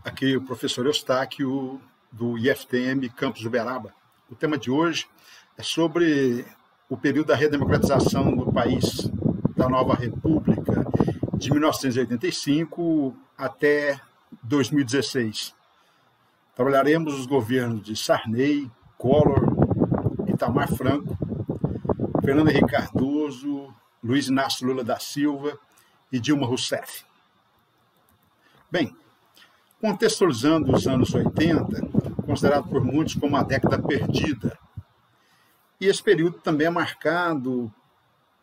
Aqui o professor Eustáquio, do IFTM Campus Uberaba. O tema de hoje é sobre o período da redemocratização do país, da nova república, de 1985 até 2016. Trabalharemos os governos de Sarney, Collor, Itamar Franco, Fernando Henrique Cardoso, Luiz Inácio Lula da Silva e Dilma Rousseff. Bem, contextualizando os anos 80, considerado por muitos como uma década perdida. E esse período também é marcado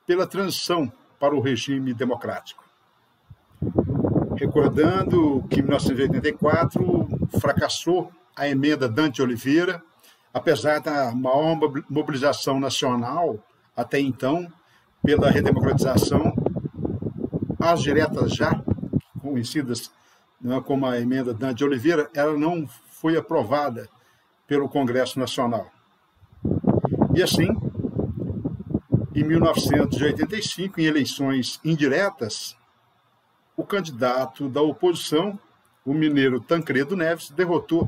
pela transição para o regime democrático. Recordando que em 1984 fracassou a emenda Dante Oliveira, apesar da maior mobilização nacional até então pela redemocratização, as diretas já conhecidas como a emenda Dante Oliveira, ela não foi aprovada pelo Congresso Nacional. E assim, em 1985, em eleições indiretas, o candidato da oposição, o mineiro Tancredo Neves, derrotou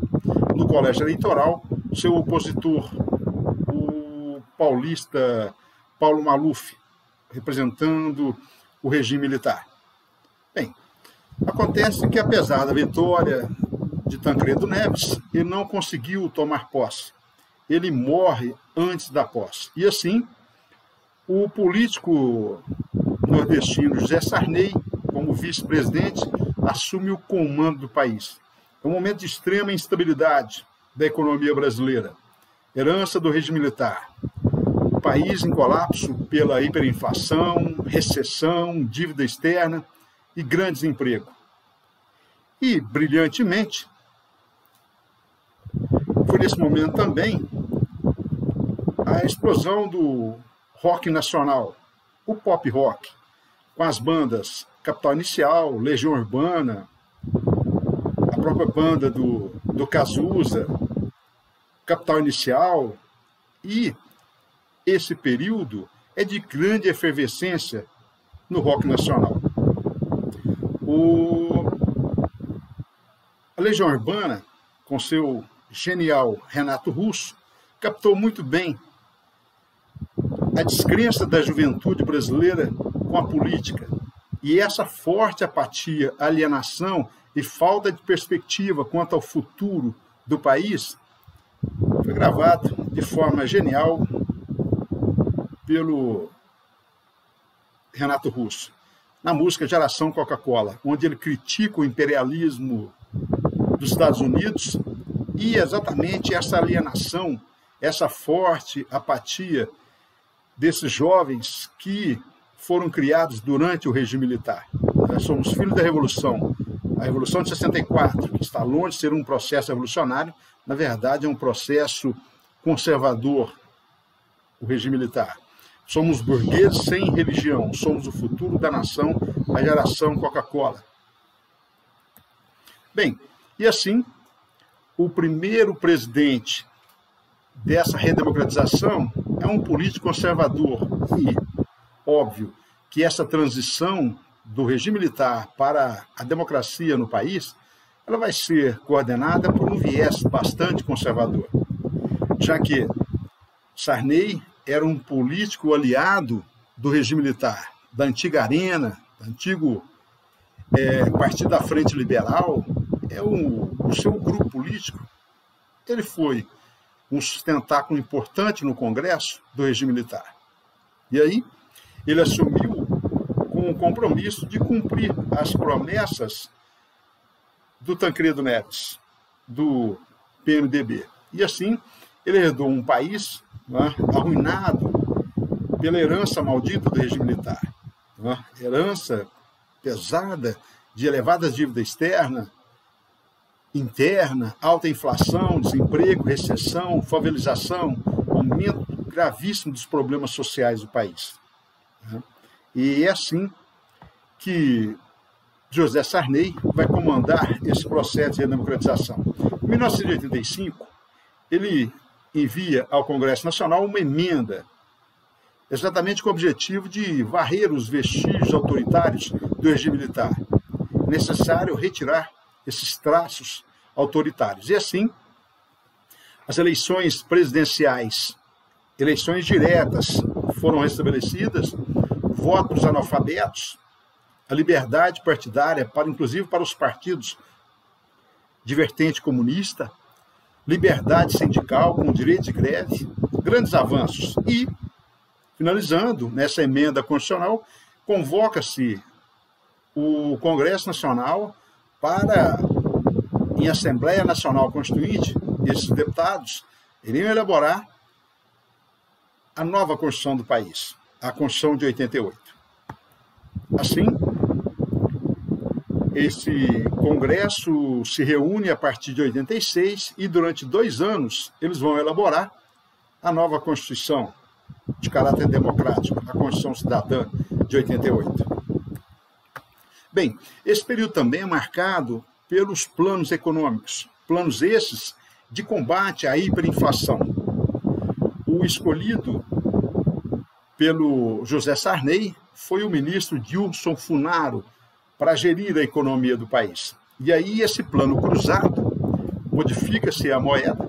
no colégio eleitoral seu opositor, o paulista Paulo Maluf, representando o regime militar. Bem, acontece que, apesar da vitória de Tancredo Neves, ele não conseguiu tomar posse. Ele morre antes da posse. E assim, o político nordestino José Sarney, como vice-presidente, assume o comando do país. É um momento de extrema instabilidade da economia brasileira, herança do regime militar. O país em colapso pela hiperinflação, recessão, dívida externa e grande desemprego. E, brilhantemente, foi nesse momento também a explosão do rock nacional, o pop rock, com as bandas Capital Inicial, Legião Urbana, a própria banda do Cazuza, Capital Inicial, e esse período é de grande efervescência no rock nacional. A Legião Urbana, com seu genial Renato Russo, captou muito bem a descrença da juventude brasileira com a política e essa forte apatia, alienação e falta de perspectiva quanto ao futuro do país foi gravado de forma genial pelo Renato Russo, na música Geração Coca-Cola, onde ele critica o imperialismo dos Estados Unidos e exatamente essa alienação, essa forte apatia desses jovens que foram criados durante o regime militar. Nós somos filhos da Revolução. A Revolução de 64, que está longe de ser um processo revolucionário, na verdade é um processo conservador, o regime militar. Somos burgueses sem religião, somos o futuro da nação, a geração Coca-Cola. Bem, e assim, o primeiro presidente dessa redemocratização é um político conservador. E, óbvio, que essa transição do regime militar para a democracia no país, ela vai ser coordenada por um viés bastante conservador, já que Sarney era um político aliado do regime militar, da antiga Arena, do antigo Partido da Frente Liberal, o seu grupo político. Ele foi um sustentáculo importante no Congresso do regime militar. E aí, ele assumiu com o compromisso de cumprir as promessas do Tancredo Neves, do PMDB. E assim, ele herdou um país arruinado pela herança maldita do regime militar. Herança pesada de elevada dívida externa, interna, alta inflação, desemprego, recessão, favelização, aumento gravíssimo dos problemas sociais do país. E é assim que José Sarney vai comandar esse processo de redemocratização. Em 1985, ele envia ao Congresso Nacional uma emenda, exatamente com o objetivo de varrer os vestígios autoritários do regime militar. É necessário retirar esses traços autoritários. E assim, as eleições presidenciais, eleições diretas foram restabelecidas, votos analfabetos, a liberdade partidária, inclusive para os partidos de vertente comunista, liberdade sindical com direito de greve, grandes avanços. E, finalizando, nessa emenda constitucional, convoca-se o Congresso Nacional para, em Assembleia Nacional Constituinte, esses deputados iriam elaborar a nova Constituição do país, a Constituição de 88. Assim, esse Congresso se reúne a partir de 86 e, durante 2 anos, eles vão elaborar a nova Constituição de caráter democrático, a Constituição Cidadã de 88. Bem, esse período também é marcado pelos planos econômicos, planos esses de combate à hiperinflação. O escolhido pelo José Sarney foi o ministro Dilson Funaro para gerir a economia do país. E aí esse plano cruzado, modifica-se a moeda,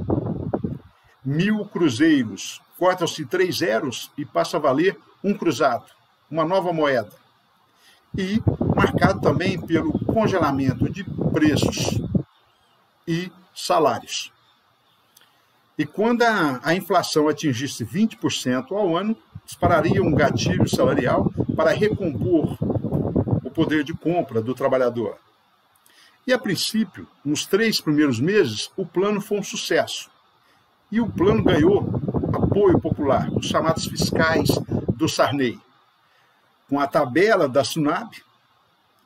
1.000 cruzeiros, cortam-se 3 zeros e passa a valer 1 cruzado, uma nova moeda. E marcado também pelo congelamento de preços e salários. E quando a inflação atingisse 20% ao ano, dispararia um gatilho salarial para recompor o poder de compra do trabalhador. E, a princípio, nos 3 primeiros meses, o plano foi um sucesso. E o plano ganhou apoio popular, os chamados fiscais do Sarney. Com a tabela da SUNAB,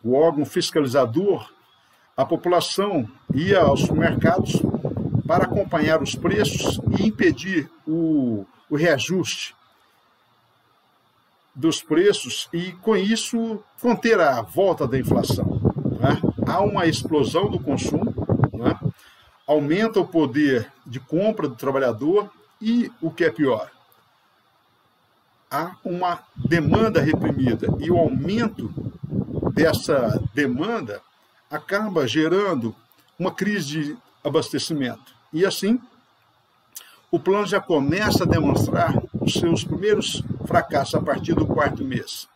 o órgão fiscalizador, a população ia aos supermercados para acompanhar os preços e impedir o reajuste dos preços e, com isso, conter a volta da inflação. Né? Há uma explosão do consumo, né? Aumenta o poder de compra do trabalhador e, o que é pior, há uma demanda reprimida e o aumento dessa demanda acaba gerando uma crise de abastecimento. E assim, o plano já começa a demonstrar os seus primeiros fracassos a partir do 4º mês.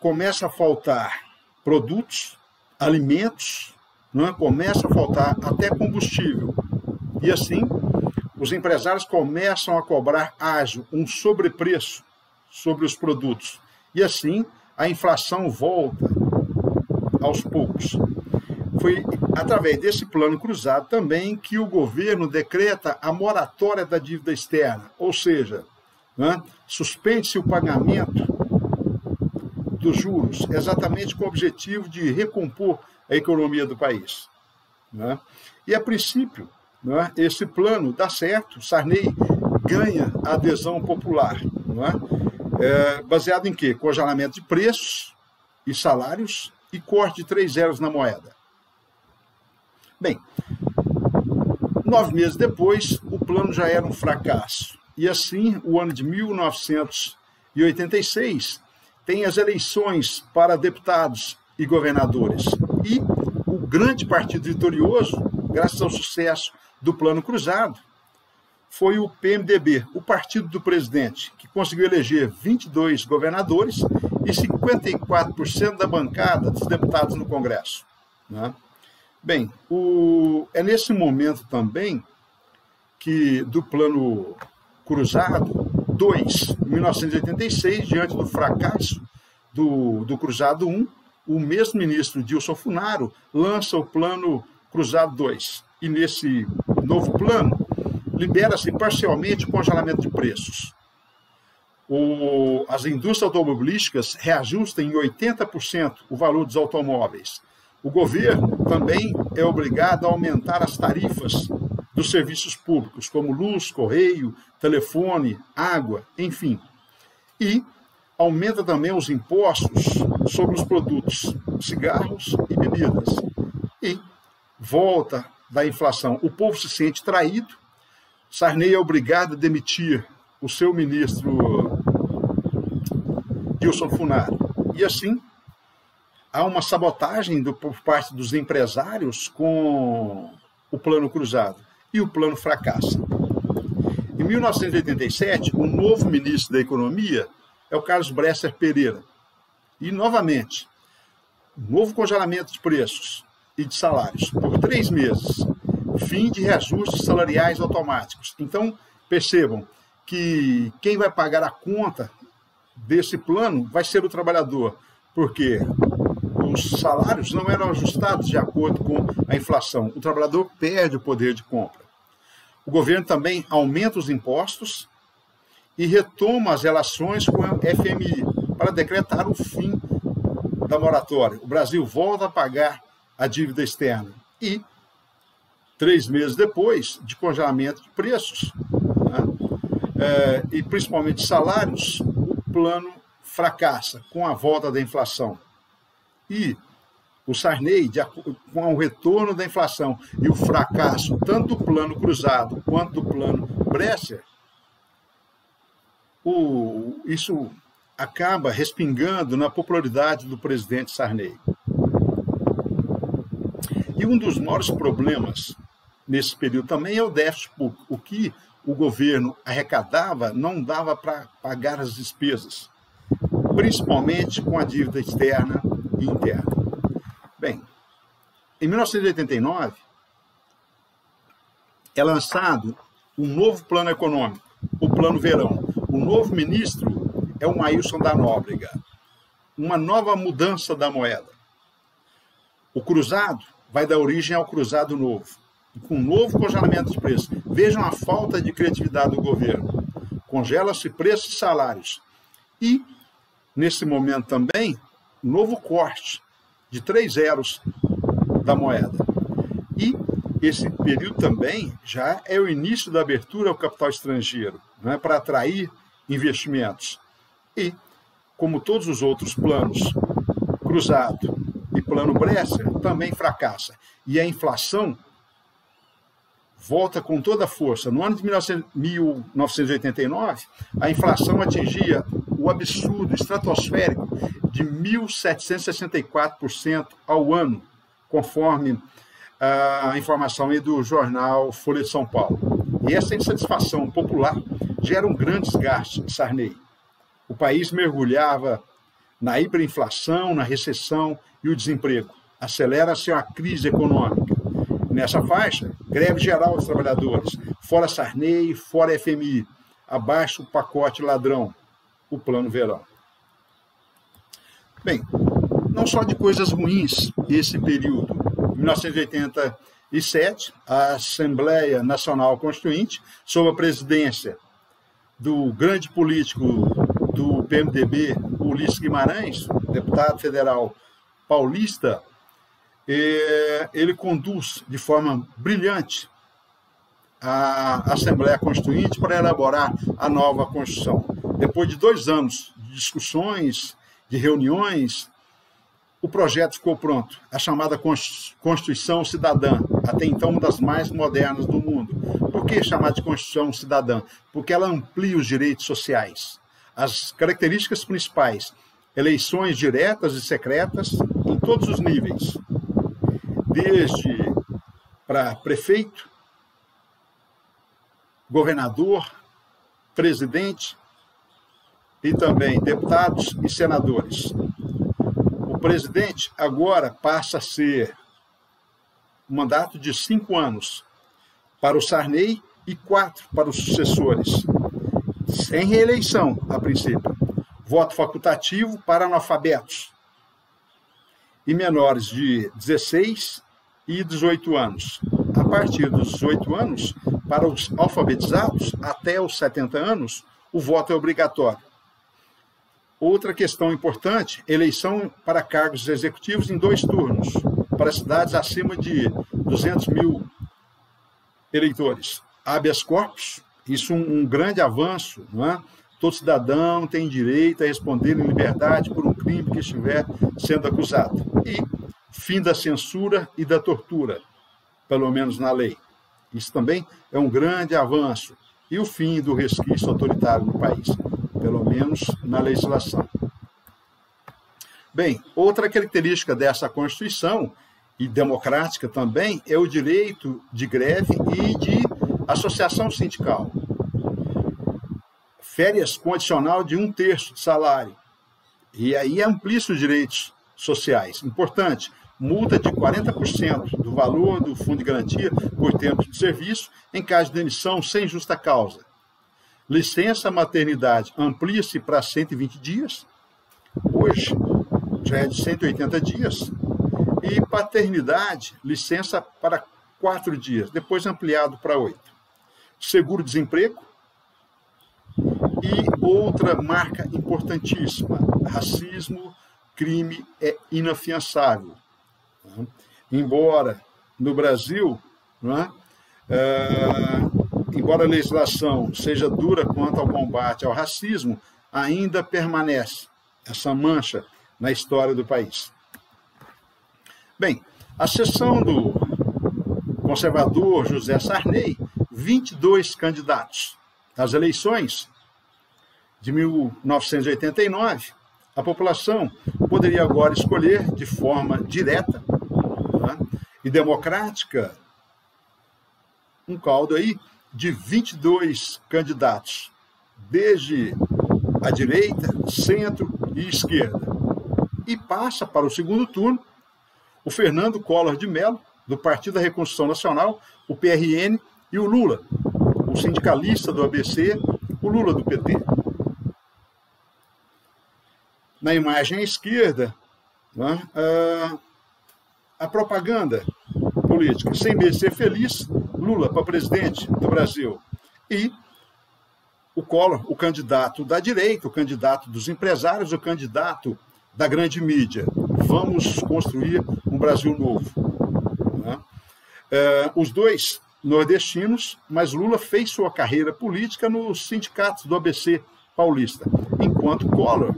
Começa a faltar produtos, alimentos, não é? Começa a faltar até combustível. E assim, os empresários começam a cobrar ágio, um sobrepreço sobre os produtos. E assim, a inflação volta aos poucos. Foi através desse plano cruzado também que o governo decreta a moratória da dívida externa, ou seja, né, suspende-se o pagamento dos juros, exatamente com o objetivo de recompor a economia do país. Né? E, a princípio, né, esse plano dá certo, Sarney ganha a adesão popular. Né? Baseado em quê? Congelamento de preços e salários e corte de 3 zeros na moeda. Bem, 9 meses depois, o plano já era um fracasso. E assim, o ano de 1986 tem as eleições para deputados e governadores. E o grande partido vitorioso, graças ao sucesso do plano cruzado, foi o PMDB, o partido do presidente, que conseguiu eleger 22 governadores e 54% da bancada dos deputados no Congresso. Né? Bem, é nesse momento também que, do plano cruzado 2, em 1986, diante do fracasso do cruzado 1, o mesmo ministro Dilson Funaro lança o plano cruzado 2. E nesse novo plano, libera-se parcialmente o congelamento de preços. As indústrias automobilísticas reajustam em 80% o valor dos automóveis. O governo também é obrigado a aumentar as tarifas dos serviços públicos, como luz, correio, telefone, água, enfim. E aumenta também os impostos sobre os produtos cigarros e bebidas. E volta da inflação. O povo se sente traído. Sarney é obrigado a demitir o seu ministro Dilson Funaro. E assim, há uma sabotagem por parte dos empresários com o plano cruzado e o plano fracassa. Em 1987, o novo ministro da Economia é o Carlos Bresser Pereira. E, novamente, novo congelamento de preços e de salários por 3 meses, fim de reajustes salariais automáticos. Então, percebam que quem vai pagar a conta desse plano vai ser o trabalhador, porque os salários não eram ajustados de acordo com a inflação. O trabalhador perde o poder de compra. O governo também aumenta os impostos e retoma as relações com a FMI para decretar o fim da moratória. O Brasil volta a pagar a dívida externa. E, 3 meses depois de congelamento de preços, né, e principalmente salários, o plano fracassa com a volta da inflação. E o Sarney, com o retorno da inflação e o fracasso tanto do plano cruzado quanto do plano Bresser, isso acaba respingando na popularidade do presidente Sarney. E um dos maiores problemas nesse período também é o déficit público. O que o governo arrecadava não dava para pagar as despesas, principalmente com a dívida externa e interna. Bem, em 1989, é lançado um novo plano econômico, o Plano Verão. O novo ministro é o Ailson da Nóbrega. Uma nova mudança da moeda. O cruzado vai dar origem ao cruzado novo, com um novo congelamento de preços. Vejam a falta de criatividade do governo. Congela-se preços e salários. E, nesse momento também, novo corte de 3 zeros da moeda. E esse período também já é o início da abertura ao capital estrangeiro, né, para atrair investimentos. E, como todos os outros planos, cruzado e plano Bresser, também fracassa. E a inflação volta com toda a força. No ano de 1989, a inflação atingia o absurdo estratosférico de 1.764% ao ano, conforme a informação aí do jornal Folha de São Paulo. E essa insatisfação popular gera um grande desgaste de Sarney. O país mergulhava na hiperinflação, na recessão e o desemprego. Acelera-se a crise econômica. Nessa faixa, greve geral dos trabalhadores, fora Sarney, fora FMI, abaixo o pacote ladrão, o Plano Verão. Bem, não só de coisas ruins esse período. Em 1987, a Assembleia Nacional Constituinte, sob a presidência do grande político do PMDB, Ulisses Guimarães, deputado federal paulista, ele conduz de forma brilhante a Assembleia Constituinte para elaborar a nova Constituição. Depois de 2 anos de discussões, de reuniões, o projeto ficou pronto, a chamada Constituição Cidadã, até então uma das mais modernas do mundo. Por que chamar de Constituição Cidadã? Porque ela amplia os direitos sociais. As características principais: eleições diretas e secretas em todos os níveis, desde para prefeito, governador, presidente e também deputados e senadores. O presidente agora passa a ser um mandato de 5 anos para o Sarney e 4 para os sucessores, sem reeleição, a princípio. Voto facultativo para analfabetos e menores de 16 e 18 anos. A partir dos 18 anos, para os alfabetizados, até os 70 anos, o voto é obrigatório. Outra questão importante: eleição para cargos executivos em 2 turnos, para cidades acima de 200 mil eleitores. Habeas corpus, isso um grande avanço, não é? Todo cidadão tem direito a responder em liberdade por um crime que estiver sendo acusado. E fim da censura e da tortura, pelo menos na lei. Isso também é um grande avanço. E o fim do resquício autoritário no país, pelo menos na legislação. Bem, outra característica dessa Constituição, e democrática também, é o direito de greve e de associação sindical. Férias condicional de 1/3 de salário. E aí amplia-se os direitos sociais. Importante, multa de 40% do valor do fundo de garantia por tempo de serviço em caso de demissão sem justa causa. Licença maternidade amplia-se para 120 dias. Hoje já é de 180 dias. E paternidade, licença para 4 dias, depois ampliado para 8. Seguro-desemprego. E outra marca importantíssima, racismo, crime é inafiançável. Embora no Brasil, embora a legislação seja dura quanto ao combate ao racismo, ainda permanece essa mancha na história do país. Bem, a sessão do conservador José Sarney, 22 candidatos. Nas eleições de 1989, a população poderia agora escolher de forma direta e democrática um caldo aí de 22 candidatos, desde a direita, centro e esquerda. E passa para o segundo turno o Fernando Collor de Mello, do Partido da Reconstrução Nacional, o PRN, e o Lula, o sindicalista do ABC, o Lula do PT. Na imagem à esquerda, a propaganda política. Sem medo de ser feliz, Lula para presidente do Brasil. E o Collor, o candidato da direita, o candidato dos empresários, o candidato da grande mídia. Vamos construir um Brasil novo. Os dois nordestinos, mas Lula fez sua carreira política nos sindicatos do ABC paulista, enquanto Collor,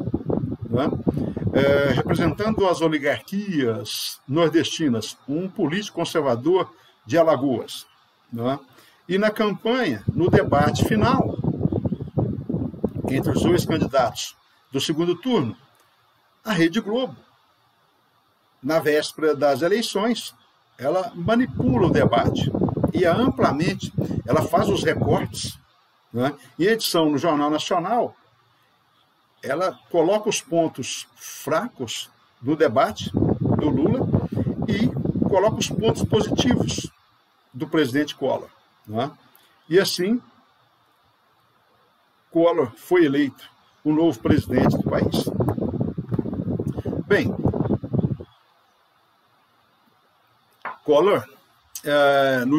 representando as oligarquias nordestinas, um político conservador de Alagoas. E na campanha, no debate final, entre os dois candidatos do segundo turno, a Rede Globo, na véspera das eleições, ela manipula o debate e amplamente ela faz os recortes. Em edição no Jornal Nacional, ela coloca os pontos fracos do debate do Lula e coloca os pontos positivos do presidente Collor. E assim, Collor foi eleito o novo presidente do país. Bem, Collor,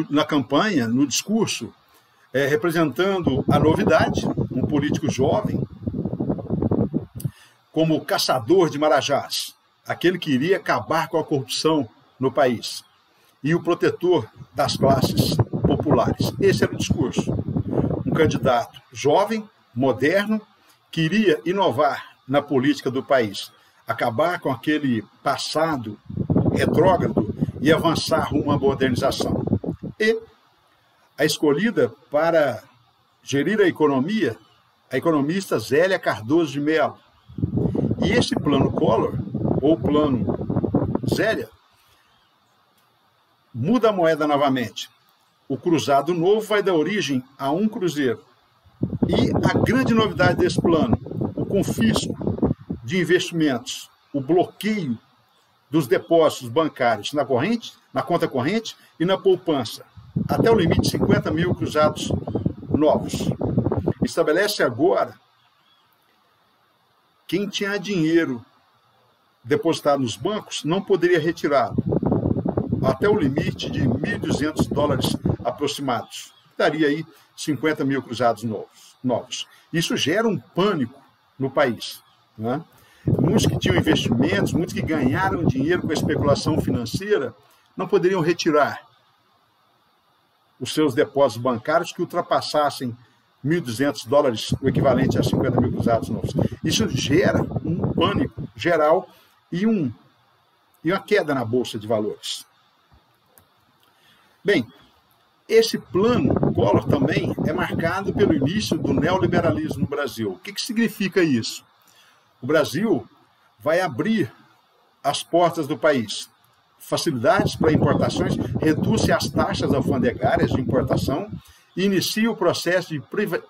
na campanha, no discurso, representando a novidade, um político jovem, como caçador de marajás, aquele que iria acabar com a corrupção no país, e o protetor das classes populares. Esse era o discurso. Um candidato jovem, moderno, que iria inovar na política do país, acabar com aquele passado retrógrado e avançar rumo à modernização. E a escolhida para gerir a economia, a economista Zélia Cardoso de Mello. E esse plano Collor, ou plano Zélia, muda a moeda novamente. O cruzado novo vai dar origem a um cruzeiro. E a grande novidade desse plano, o confisco de investimentos, o bloqueio dos depósitos bancários na conta corrente e na poupança, até o limite de 50 mil cruzados novos. Estabelece agora quem tinha dinheiro depositado nos bancos não poderia retirá-lo, até o limite de $1.200 aproximados. Daria aí 50 mil cruzados novos. Isso gera um pânico no país. Muitos que tinham investimentos, muitos que ganharam dinheiro com a especulação financeira, não poderiam retirar os seus depósitos bancários que ultrapassassem $1.200, o equivalente a 50 mil cruzados novos. Isso gera um pânico geral e uma queda na Bolsa de Valores. Bem, esse plano Collor também é marcado pelo início do neoliberalismo no Brasil. O que significa isso? O Brasil vai abrir as portas do país facilidades para importações, reduz as taxas alfandegárias de importação e inicia o processo de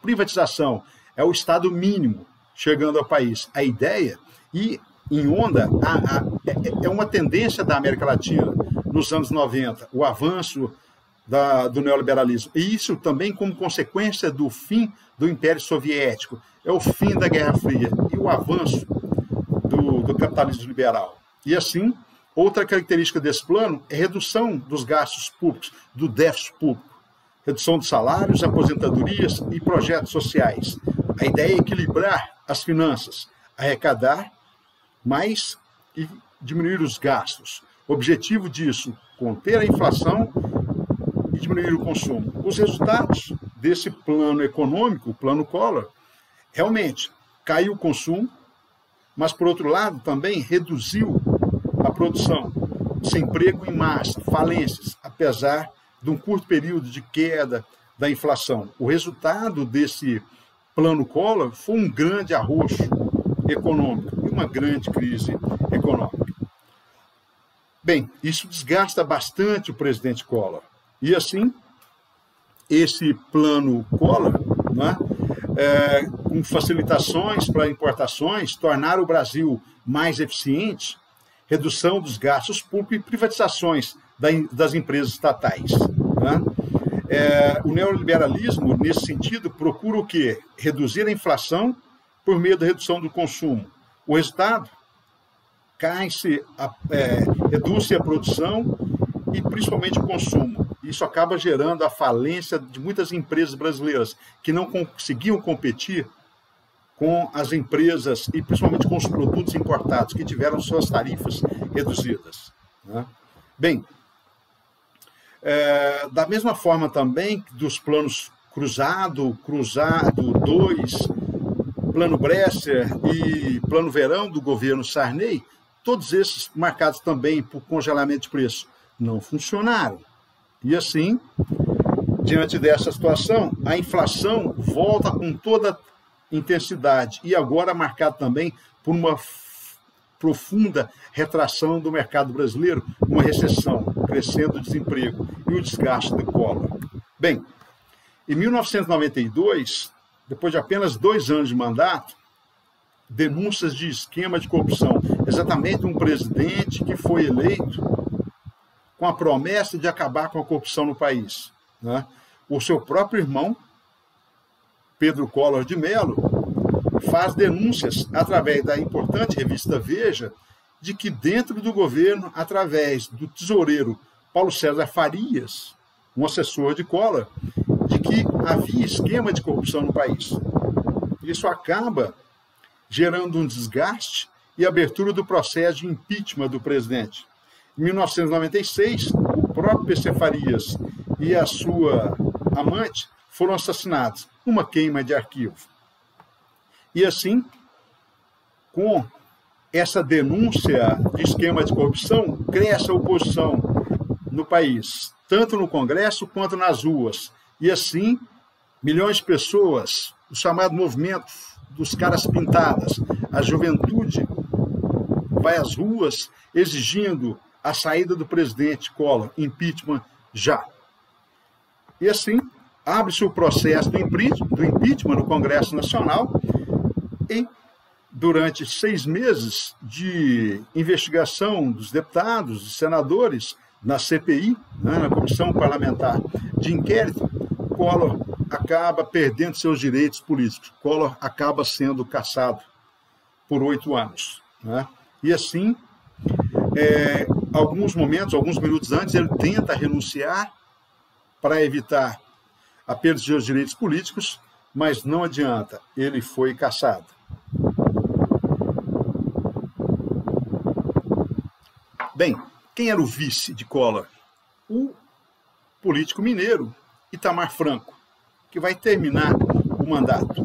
privatização. É o Estado mínimo chegando ao país. A ideia, e em onda, é uma tendência da América Latina nos anos 90, o avanço do neoliberalismo. E isso também como consequência do fim do Império Soviético, é o fim da Guerra Fria e o avanço do capitalismo liberal. E assim, outra característica desse plano é a redução dos gastos públicos, do déficit público, redução de salários, aposentadorias e projetos sociais. A ideia é equilibrar as finanças, arrecadar mais e diminuir os gastos. O objetivo disso, conter a inflação e diminuir o consumo. Os resultados desse plano econômico, o plano Collor, realmente caiu o consumo, mas, por outro lado, também reduziu a produção, desemprego em massa, falências, apesar de um curto período de queda da inflação. O resultado desse plano Collor foi um grande arroxo econômico e uma grande crise econômica. Bem, isso desgasta bastante o presidente Collor. E assim, esse plano Collor, né, com facilitações para importações, tornar o Brasil mais eficiente, redução dos gastos públicos e privatizações das empresas estatais. Né? O neoliberalismo, nesse sentido, procura o quê? Reduzir a inflação por meio da redução do consumo. O resultado? Reduz-se a produção e principalmente o consumo. Isso acaba gerando a falência de muitas empresas brasileiras que não conseguiam competir com as empresas e principalmente com os produtos importados, que tiveram suas tarifas reduzidas. Né? Bem, da mesma forma também dos planos Cruzado 2, Plano Bresser e Plano Verão do governo Sarney, todos esses marcados também por congelamento de preço, não funcionaram. E assim, diante dessa situação, a inflação volta com toda intensidade e agora marcado também por uma profunda retração do mercado brasileiro, uma recessão, crescendo o desemprego e o desgaste do Collor. Bem, em 1992, depois de apenas 2 anos de mandato, denúncias de esquema de corrupção, exatamente um presidente que foi eleito com a promessa de acabar com a corrupção no país. Né? O seu próprio irmão, Pedro Collor de Mello, faz denúncias através da importante revista Veja de que dentro do governo, através do tesoureiro Paulo César Farias, um assessor de Collor, de que havia esquema de corrupção no país. Isso acaba gerando um desgaste e abertura do processo de impeachment do presidente. Em 1996, o próprio PC Farias e a sua amante foram assassinados, uma queima de arquivo. E assim, com essa denúncia de esquema de corrupção, cresce a oposição no país, tanto no Congresso quanto nas ruas. E assim, milhões de pessoas, o chamado movimento dos caras pintadas, a juventude vai às ruas exigindo a saída do presidente Collor, impeachment já. E assim, abre-se o processo do impeachment no Congresso Nacional e, durante 6 meses de investigação dos deputados e senadores na CPI, né, na Comissão Parlamentar de Inquérito, Collor acaba perdendo seus direitos políticos. Collor acaba sendo cassado por 8 anos. Né? E assim, alguns minutos antes, ele tenta renunciar para evitar a perda de seus direitos políticos, mas não adianta, ele foi cassado. Bem, quem era o vice de Collor? O político mineiro Itamar Franco, que vai terminar o mandato.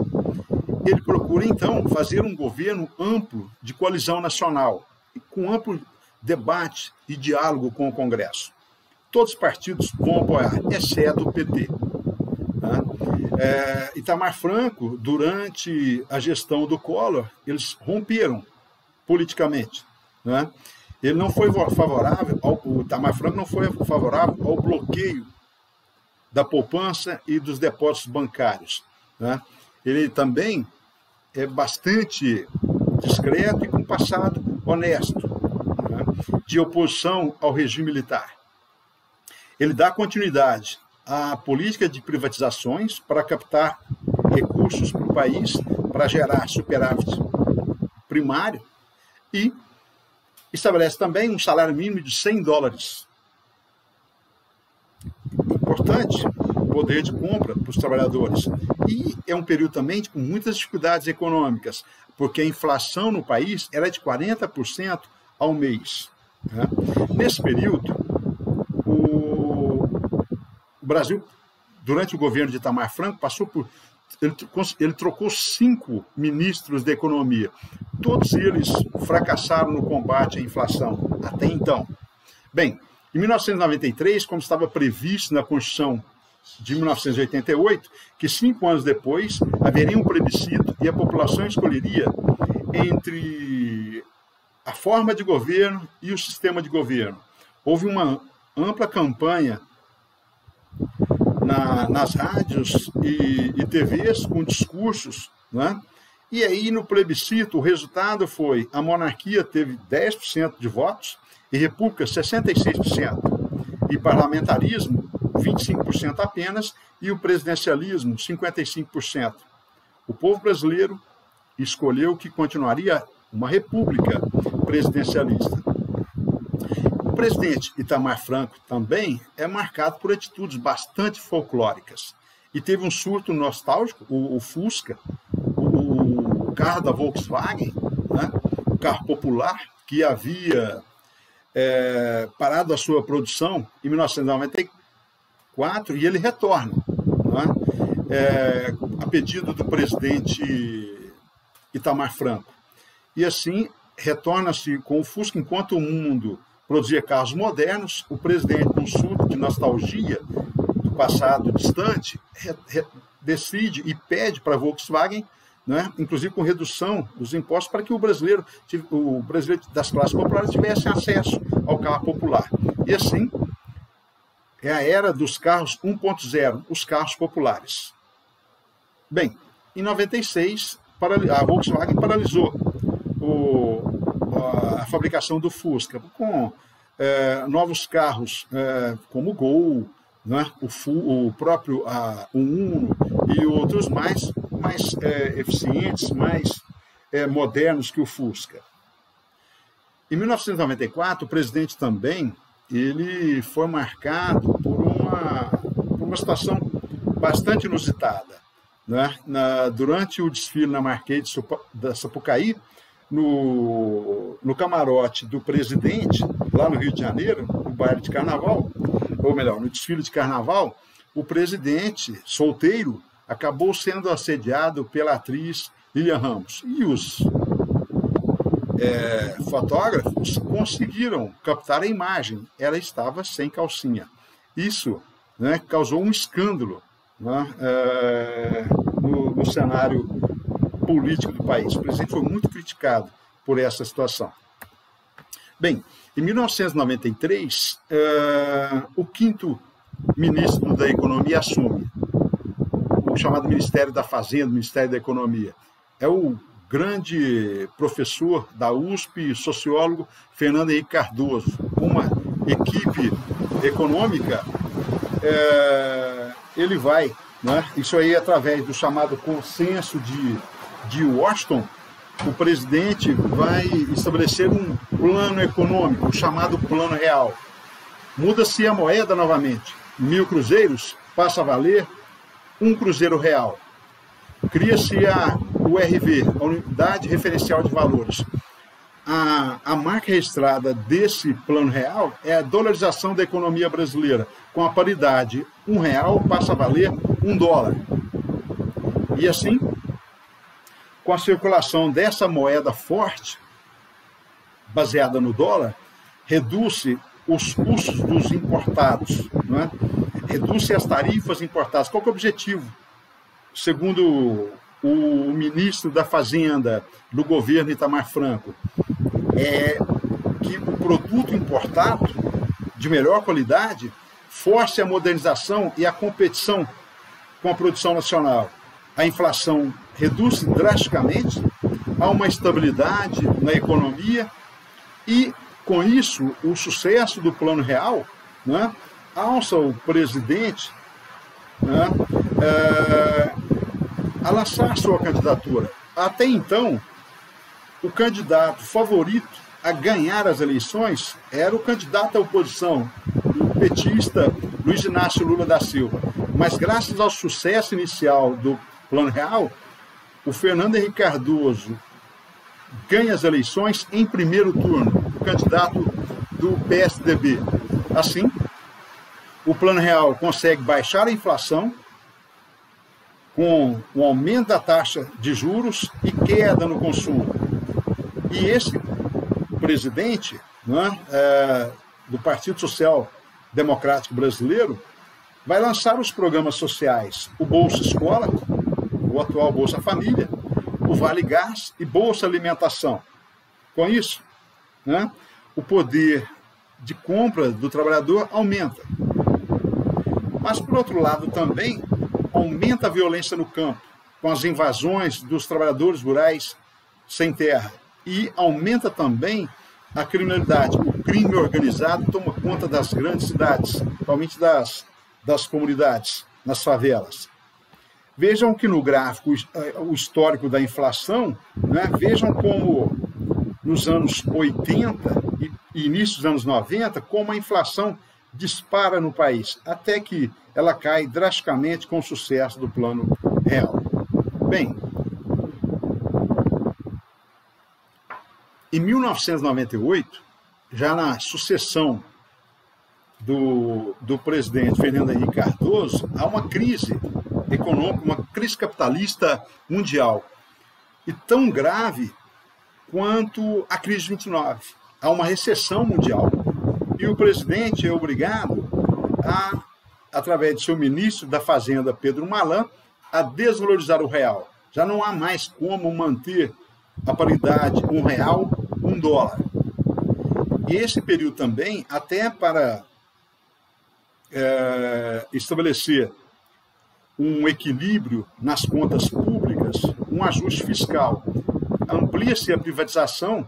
Ele procura, então, fazer um governo amplo de coalizão nacional, com amplo debate e diálogo com o Congresso. Todos os partidos vão apoiar, exceto o PT. Itamar Franco, durante a gestão do Collor, eles romperam politicamente. Né? ele não foi favorável, o Itamar Franco não foi favorável ao bloqueio da poupança e dos depósitos bancários, né? Ele também é bastante discreto e com passado honesto, né, de oposição ao regime militar. Ele dá continuidade à política de privatizações para captar recursos para o país, para gerar superávit primário, e estabelece também um salário mínimo de $100. Importante, poder de compra para os trabalhadores. E é um período também com muitas dificuldades econômicas, porque a inflação no país era de 40% ao mês, né? Nesse período, o Brasil, durante o governo de Itamar Franco, passou por... Ele trocou 5 ministros da economia. Todos eles fracassaram no combate à inflação, até então. Bem, em 1993, como estava previsto na Constituição de 1988, que 5 anos depois haveria um plebiscito e a população escolheria entre a forma de governo e o sistema de governo. Houve uma ampla campanha nas rádios e TVs com discursos, né? E aí no plebiscito o resultado foi: a monarquia teve 10% de votos e república 66%, e parlamentarismo 25% apenas, e o presidencialismo 55%. O povo brasileiro escolheu que continuaria uma república presidencialista. O presidente Itamar Franco também é marcado por atitudes bastante folclóricas. E teve um surto nostálgico, o Fusca, o carro da Volkswagen, né? O carro popular, que havia parado a sua produção em 1994, e ele retorna, né? A pedido do presidente Itamar Franco. E assim, retorna-se com o Fusca, enquanto o mundo produzia carros modernos, o presidente, num surto de nostalgia do passado distante, decide e pede para a Volkswagen, né, inclusive com redução dos impostos, para que o brasileiro das classes populares tivesse acesso ao carro popular. E assim, é a era dos carros 1.0, os carros populares. Bem, em 96, a Volkswagen paralisou a fabricação do Fusca, com novos carros como o Gol, né, o próprio o Uno e outros mais eficientes, mais modernos que o Fusca. Em 1994, o presidente também ele foi marcado por uma situação bastante inusitada, né? Durante o desfile na Marquês da Sapucaí, no camarote do presidente, lá no Rio de Janeiro, no baile de carnaval, ou melhor, no desfile de carnaval, o presidente, solteiro, acabou sendo assediado pela atriz Lilian Ramos. E os fotógrafos conseguiram captar a imagem. Ela estava sem calcinha. Isso, né, causou um escândalo, né, no cenário político do país. O presidente foi muito criticado por essa situação. Bem, em 1993, o 5º ministro da Economia assume o chamado Ministério da Fazenda, Ministério da Economia. É o grande professor da USP, sociólogo Fernando Henrique Cardoso. Uma equipe econômica, ele vai, né, isso aí através do chamado consenso de Washington, o presidente vai estabelecer um plano econômico, o chamado Plano Real. Muda-se a moeda novamente. 1.000 cruzeiros passa a valer 1 cruzeiro real. Cria-se a URV, a Unidade Referencial de Valores. A marca registrada desse Plano Real é a dolarização da economia brasileira. Com a paridade, R$1 passa a valer $1. E assim, com a circulação dessa moeda forte, baseada no dólar, reduz-se os custos dos importados, não é? Reduz-se as tarifas importadas. Qual que é o objetivo? Segundo o ministro da Fazenda do governo Itamar Franco, que o produto importado de melhor qualidade force a modernização e a competição com a produção nacional. A inflação reduz drasticamente, há uma estabilidade na economia e, com isso, o sucesso do Plano Real, né, alça o presidente, né, a lançar sua candidatura. Até então, o candidato favorito a ganhar as eleições era o candidato à oposição, o petista Luiz Inácio Lula da Silva. Mas, graças ao sucesso inicial do Plano Real, o Fernando Henrique Cardoso ganha as eleições em primeiro turno, o candidato do PSDB. Assim, o Plano Real consegue baixar a inflação com o aumento da taxa de juros e queda no consumo. E esse presidente, né, do Partido Social Democrático Brasileiro vai lançar os programas sociais, o Bolsa Escola, o atual Bolsa Família, o Vale Gás e Bolsa Alimentação. Com isso, né, o poder de compra do trabalhador aumenta. Mas, por outro lado, também aumenta a violência no campo, com as invasões dos trabalhadores rurais sem terra. E aumenta também a criminalidade. O crime organizado toma conta das grandes cidades, principalmente das comunidades, nas favelas. Vejam que no gráfico, o histórico da inflação, né, vejam como nos anos 80 e início dos anos 90, como a inflação dispara no país, até que ela cai drasticamente com o sucesso do Plano Real. Bem, em 1998, já na sucessão do presidente Fernando Henrique Cardoso, há uma crise econômica, uma crise capitalista mundial, e tão grave quanto a crise de 29. Há uma recessão mundial e o presidente é obrigado a, através de seu ministro da Fazenda, Pedro Malan, a desvalorizar o real. Já não há mais como manter a paridade R$1, $1. E esse período também, até para estabelecer um equilíbrio nas contas públicas, um ajuste fiscal, amplia-se a privatização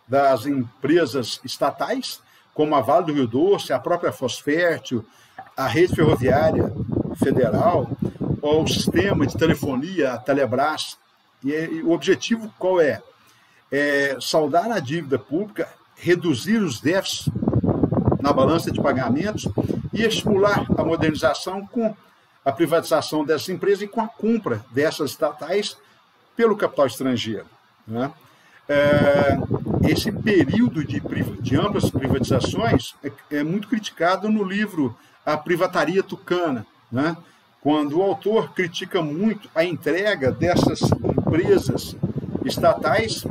das empresas estatais, como a Vale do Rio Doce, a própria Fosfértil, a Rede Ferroviária Federal, ou o sistema de telefonia, a Telebrás. E o objetivo qual é? É saldar a dívida pública, reduzir os déficits na balança de pagamentos e estimular a modernização com a privatização dessas empresas e com a compra dessas estatais pelo capital estrangeiro, né? Esse período de amplas privatizações é muito criticado no livro A Privataria Tucana, né? Quando o autor critica muito a entrega dessas empresas estatais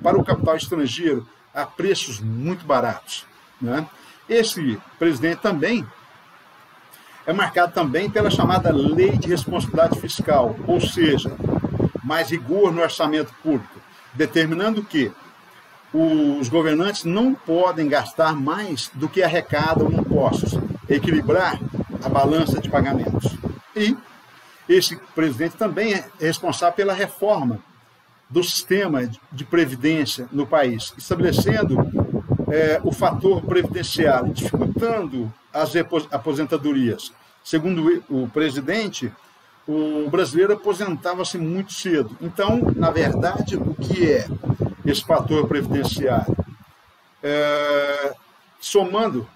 para o capital estrangeiro a preços muito baratos, né? Esse presidente também é marcado também pela chamada Lei de Responsabilidade Fiscal, ou seja, mais rigor no orçamento público, determinando que os governantes não podem gastar mais do que arrecadam em impostos, equilibrar a balança de pagamentos. E esse presidente também é responsável pela reforma do sistema de previdência no país, estabelecendo o fator previdenciário, dificultando as aposentadorias. Segundo o presidente, o brasileiro aposentava-se muito cedo. Então, na verdade, o que é esse fator previdenciário? Somando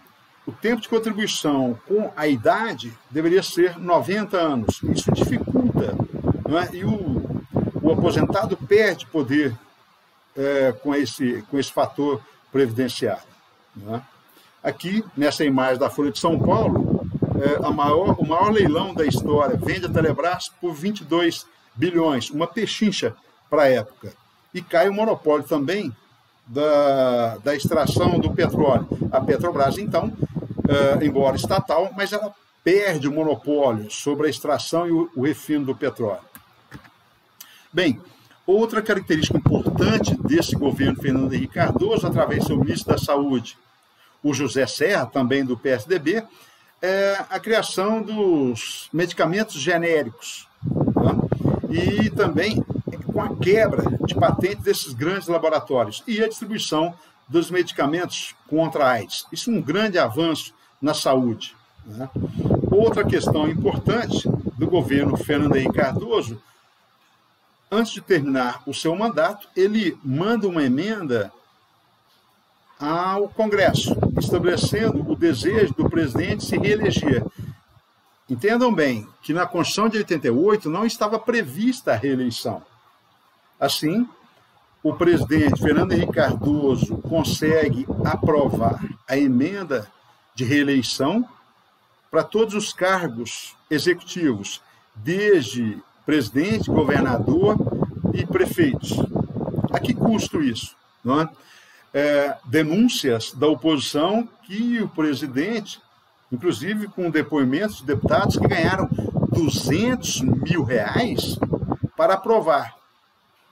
o tempo de contribuição com a idade, deveria ser 90 anos. Isso dificulta, não é? E o aposentado perde poder com esse fator previdenciário, não é? Aqui, nessa imagem da Folha de São Paulo, o maior leilão da história, vende a Telebrás por 22 bilhões, uma pechincha para a época. E cai o monopólio também da extração do petróleo. A Petrobras, então, embora estatal, mas ela perde o monopólio sobre a extração e o refino do petróleo. Bem, Outra característica importante desse governo Fernando Henrique Cardoso, através do seu ministro da Saúde, o José Serra, também do PSDB, é a criação dos medicamentos genéricos, né? E também com a quebra de patentes desses grandes laboratórios e a distribuição dos medicamentos contra a AIDS. Isso é um grande avanço na saúde, né? Outra questão importante do governo Fernando Henrique Cardoso, antes de terminar o seu mandato, ele manda uma emenda ao Congresso, estabelecendo o desejo do presidente se reeleger. Entendam bem que na Constituição de 88 não estava prevista a reeleição. Assim, o presidente Fernando Henrique Cardoso consegue aprovar a emenda de reeleição para todos os cargos executivos, desde presidente, governador e prefeitos. A que custo isso? Não é? Denúncias da oposição que o presidente, inclusive com depoimentos de deputados que ganharam R$200 mil para aprovar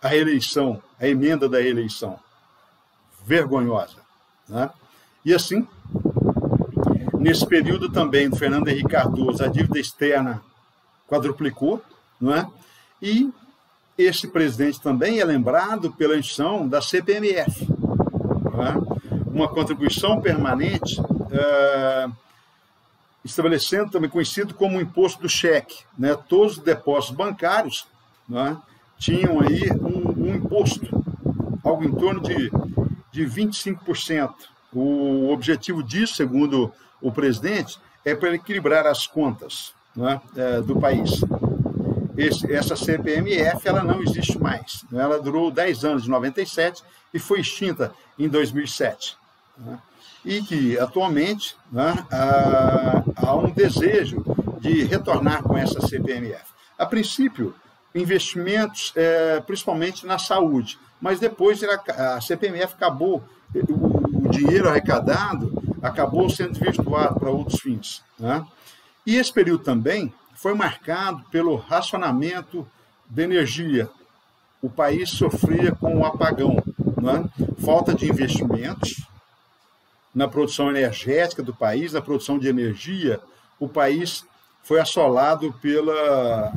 a reeleição, a emenda da reeleição. Vergonhosa, né? E assim, nesse período também do Fernando Henrique Cardoso, a dívida externa quadruplicou, não é? E esse presidente também é lembrado pela instituição da CPMF, não é? Uma contribuição permanente, estabelecendo também conhecido como o imposto do cheque, né? Todos os depósitos bancários, não é, tinham aí um imposto, algo em torno de 25%. O objetivo disso, segundo o presidente, é para equilibrar as contas, não é, do país. Essa CPMF ela não existe mais. Ela durou 10 anos, de 97, e foi extinta em 2007. Né? E que, atualmente, né, há um desejo de retornar com essa CPMF. A princípio, investimentos principalmente na saúde, mas depois a CPMF acabou, o dinheiro arrecadado acabou sendo desvirtuado para outros fins, né? E esse período também foi marcado pelo racionamento de energia. O país sofria com o apagão, né? Falta de investimentos na produção energética do país, na produção de energia. O país foi assolado pela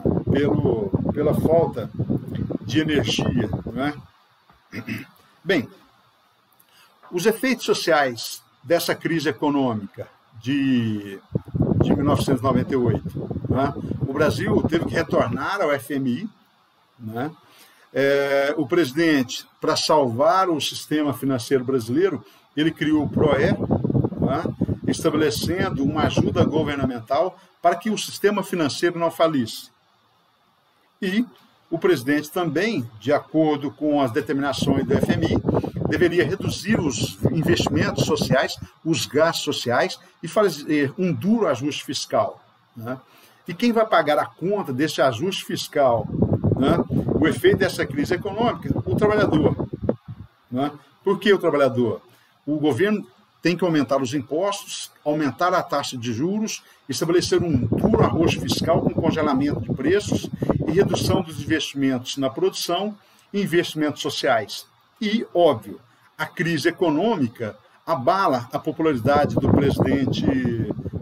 falta de energia, né? Bem, os efeitos sociais dessa crise econômica de 1998, né? O Brasil teve que retornar ao FMI, né? O presidente, para salvar o sistema financeiro brasileiro, ele criou o PROE, né? Estabelecendo uma ajuda governamental para que o sistema financeiro não falisse. E o presidente também, de acordo com as determinações do FMI, deveria reduzir os investimentos sociais, os gastos sociais e fazer um duro ajuste fiscal, né? E quem vai pagar a conta desse ajuste fiscal, né? O efeito dessa crise econômica? O trabalhador, né? Por que o trabalhador? O governo tem que aumentar os impostos, aumentar a taxa de juros, estabelecer um duro arrojo fiscal com congelamento de preços e redução dos investimentos na produção e investimentos sociais. E, óbvio, a crise econômica abala a popularidade do presidente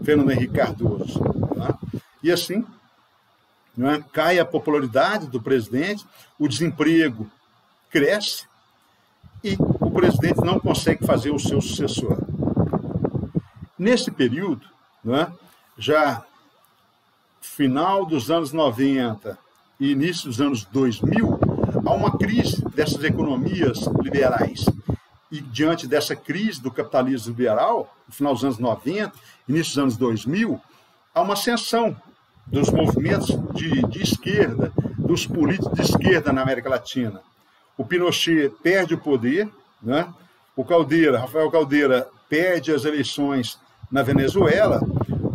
Fernando Henrique Cardoso, né? E assim, né, cai a popularidade do presidente, o desemprego cresce e o presidente não consegue fazer o seu sucessor. Nesse período, né, já final dos anos 90 e início dos anos 2000, há uma crise dessas economias liberais. E diante dessa crise do capitalismo liberal, no final dos anos 90, início dos anos 2000, há uma ascensão dos movimentos de esquerda, dos políticos de esquerda na América Latina. O Pinochet perde o poder, né? O Rafael Caldeira, perde as eleições na Venezuela,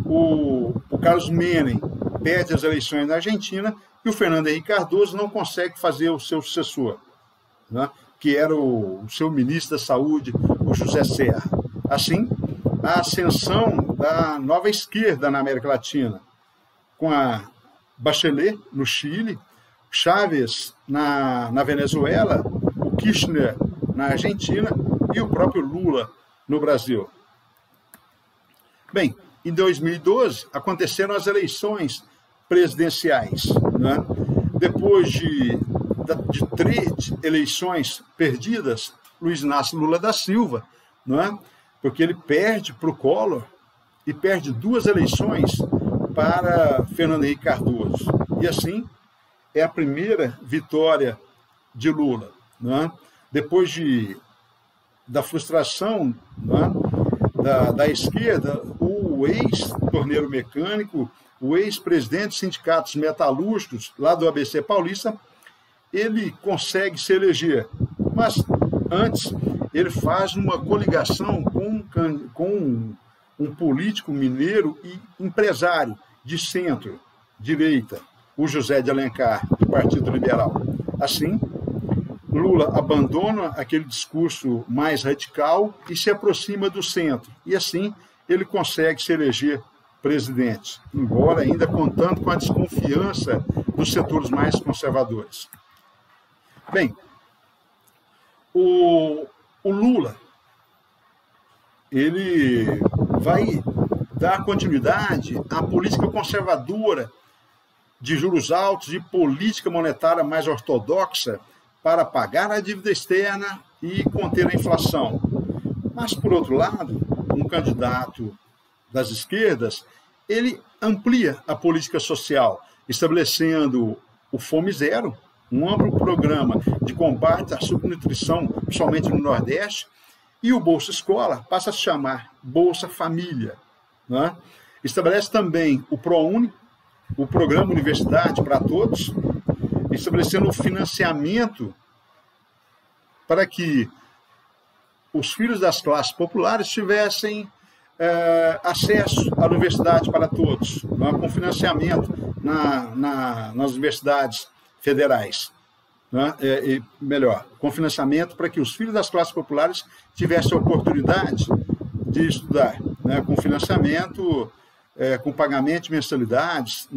o Carlos Menem perde as eleições na Argentina e o Fernando Henrique Cardoso não consegue fazer o seu sucessor, né? Que era o seu ministro da Saúde, o José Serra. Assim, a ascensão da nova esquerda na América Latina, com a Bachelet, no Chile, Chávez na Venezuela, o Kirchner na Argentina e o próprio Lula no Brasil. Bem, em 2012 aconteceram as eleições presidenciais, né? Depois de 3 eleições perdidas, Luiz Inácio Lula da Silva, né? Porque ele perde para o Collor e perde 2 eleições para Fernando Henrique Cardoso. E assim é a primeira vitória de Lula, né? Depois da frustração, né, da esquerda, o ex-torneiro mecânico, o ex-presidente dos sindicatos metalúrgicos lá do ABC Paulista, ele consegue se eleger, mas antes ele faz uma coligação com um político mineiro e empresário de centro-direita, o José de Alencar, do Partido Liberal. Assim, Lula abandona aquele discurso mais radical e se aproxima do centro. E assim ele consegue se eleger presidente, embora ainda contando com a desconfiança dos setores mais conservadores. Bem, o Lula, ele vai dar continuidade à política conservadora de juros altos e política monetária mais ortodoxa para pagar a dívida externa e conter a inflação. Mas, por outro lado, um candidato das esquerdas, ele amplia a política social, estabelecendo o Fome Zero, um amplo programa de combate à subnutrição, principalmente no Nordeste, e o Bolsa Escola passa a se chamar Bolsa Família, né? Estabelece também o ProUni, o Programa Universidade para Todos, estabelecendo o financiamento para que os filhos das classes populares tivessem acesso à universidade para todos, né, com financiamento nas universidades federais. Né, com financiamento para que os filhos das classes populares tivessem a oportunidade de estudar, né, com financiamento, com pagamento de mensalidades,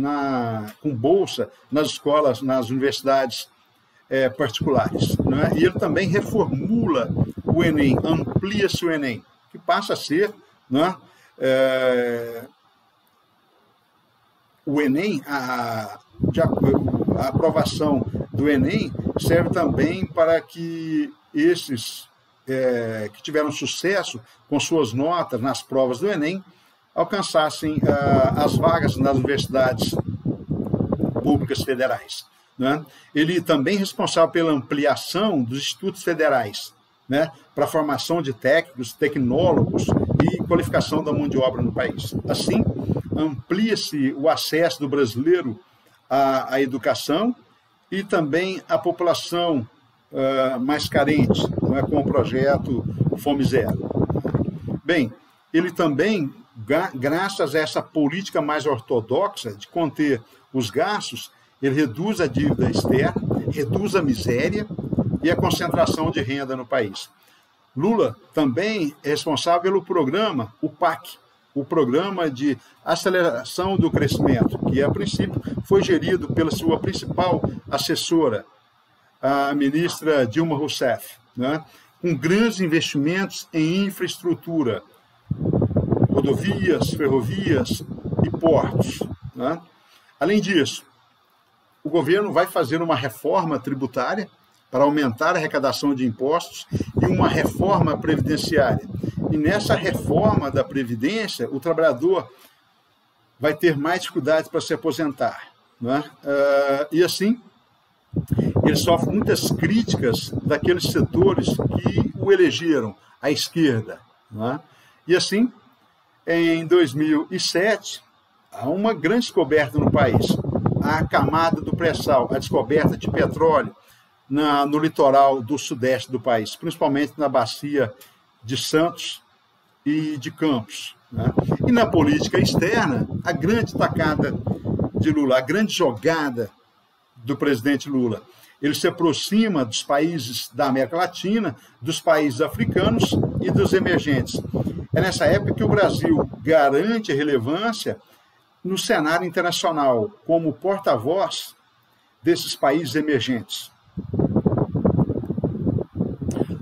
com bolsa nas escolas, nas universidades particulares. Né? E ele também reformula o Enem, amplia-se o Enem, que passa a ser, né, o Enem, a aprovação do Enem serve também para que esses que tiveram sucesso com suas notas nas provas do Enem alcançassem as vagas nas universidades públicas federais. Né? Ele também é responsável pela ampliação dos institutos federais, né, para a formação de técnicos, tecnólogos e qualificação da mão de obra no país. Assim, amplia-se o acesso do brasileiro à educação e também à população mais carente, né, com o projeto Fome Zero. Bem, ele também, graças a essa política mais ortodoxa de conter os gastos, ele reduz a dívida externa, reduz a miséria e a concentração de renda no país. Lula também é responsável pelo programa, o PAC, o Programa de Aceleração do Crescimento, que a princípio foi gerido pela sua principal assessora, a ministra Dilma Rousseff, né, com grandes investimentos em infraestrutura, rodovias, ferrovias e portos. Né? Além disso, o governo vai fazer uma reforma tributária para aumentar a arrecadação de impostos e uma reforma previdenciária. E nessa reforma da Previdência, o trabalhador vai ter mais dificuldades para se aposentar. Né? E assim, ele sofre muitas críticas daqueles setores que o elegeram, à esquerda. Né? E assim, em 2007, há uma grande descoberta no país. A camada do pré-sal, a descoberta de petróleo no litoral do sudeste do país, principalmente na bacia de Santos e de Campos. Né? E na política externa, a grande tacada de Lula, a grande jogada do presidente Lula. Ele se aproxima dos países da América Latina, dos países africanos e dos emergentes. É nessa época que o Brasil garante a relevância no cenário internacional como porta-voz desses países emergentes.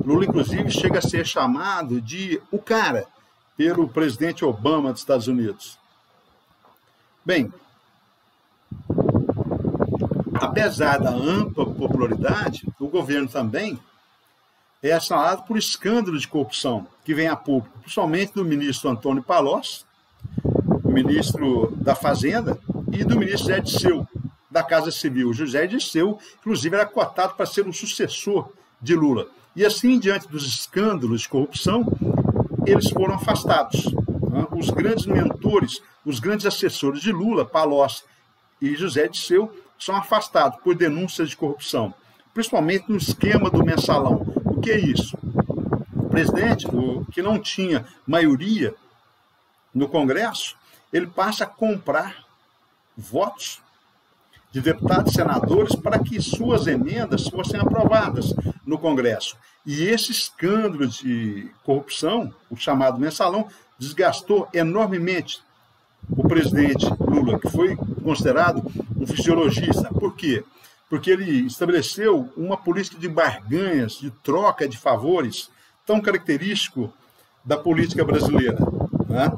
Lula, inclusive, chega a ser chamado de o cara pelo presidente Obama dos Estados Unidos. Bem, apesar da ampla popularidade, o governo também é assinalado por escândalos de corrupção que vem a público, principalmente do ministro Antônio Palocci, o ministro da Fazenda, e do ministro José Dirceu, da Casa Civil. O José Dirceu, inclusive, era cotado para ser o sucessor de Lula. E assim, diante dos escândalos de corrupção, eles foram afastados. Os grandes mentores, os grandes assessores de Lula, Palocci e José Dirceu, são afastados por denúncias de corrupção, principalmente no esquema do mensalão. O que é isso? O presidente, que não tinha maioria no Congresso, ele passa a comprar votos de deputados e senadores para que suas emendas fossem aprovadas no Congresso. E esse escândalo de corrupção, o chamado mensalão, desgastou enormemente o presidente Lula, que foi considerado um fisiologista. Por quê? Porque ele estabeleceu uma política de barganhas, de troca de favores, tão característico da política brasileira, né?